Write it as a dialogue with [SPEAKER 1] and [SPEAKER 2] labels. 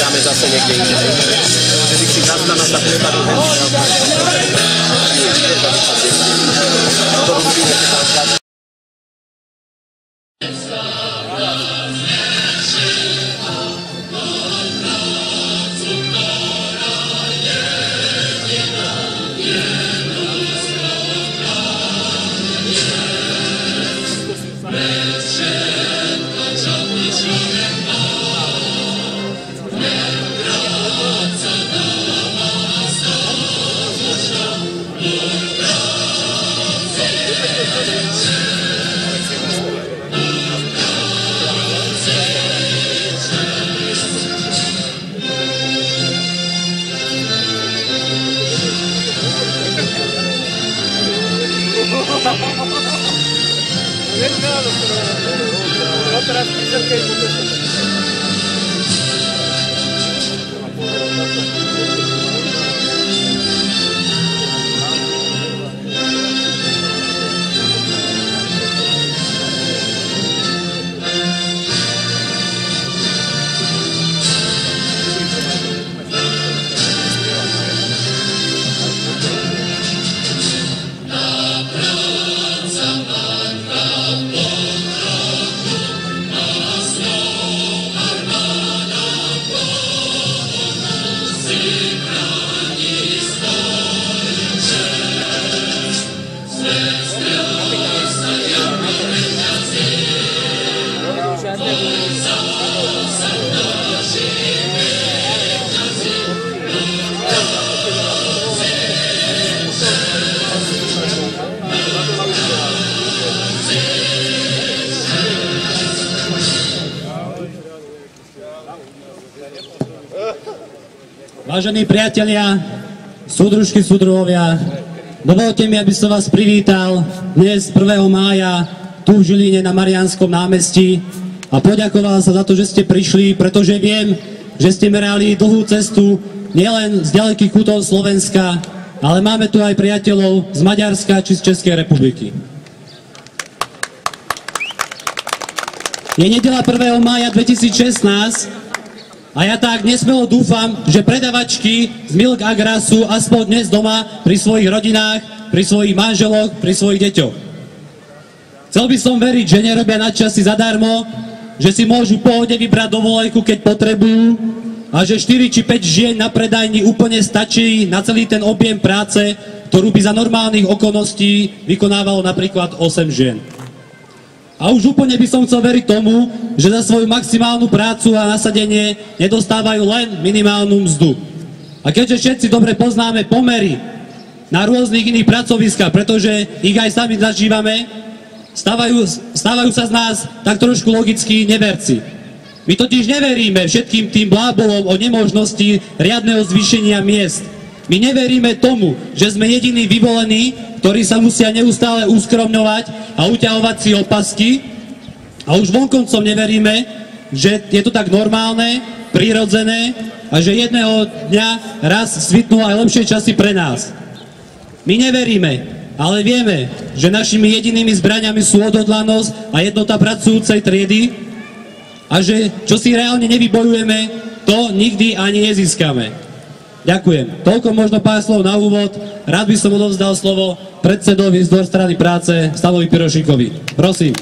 [SPEAKER 1] Dáme zase někde jinde. Když si zaznamená ta případu
[SPEAKER 2] Vážení priatelia, súdružky, súdruhovia, dovolte mi, aby som vás privítal dnes 1. mája tu v Žiline na Mariánskom námestí a poďakoval sa za to, že ste prišli, pretože viem, že ste merali dlhú cestu nielen z ďalekých kútov Slovenska, ale máme tu aj priateľov z Maďarska či z Českej republiky. Je nedeľa 1. mája 2016 a ja tak nesmelo dúfam, že predavačky z Milk a Grasu aspoň dnes doma pri svojich rodinách, pri svojich manželoch, pri svojich deťoch. Chcel by som veriť, že nerobia nadčasy zadarmo, že si môžu v pohode vybrať dovolenku, keď potrebujú a že 4 či 5 žien na predajni úplne stačí na celý ten objem práce, ktorú by za normálnych okolností vykonávalo napríklad 8 žien. A už úplne by som chcel veriť tomu, že za svoju maximálnu prácu a nasadenie nedostávajú len minimálnu mzdu. A keďže všetci dobre poznáme pomery na rôznych iných pracoviskách, pretože ich aj sami zažívame, stávajú sa z nás tak trošku logicky neverci. My totiž neveríme všetkým tým blábolom o nemožnosti riadneho zvýšenia miest. My neveríme tomu, že sme jediní vyvolení, ktorí sa musia neustále uskromňovať a uťahovať si opasky. A už vonkoncom neveríme, že je to tak normálne, prirodzené a že jedného dňa raz svitnú aj lepšie časy pre nás. My neveríme, ale vieme, že našimi jedinými zbraňami sú odhodlanosť a jednota pracujúcej triedy a že čo si reálne nevybojujeme, to nikdy ani nezískame. Ďakujem. Toľko možno pár slov na úvod. Rád by som odovzdal slovo predsedovi Zdor strany práce Stavovi Pirošíkovi. Prosím.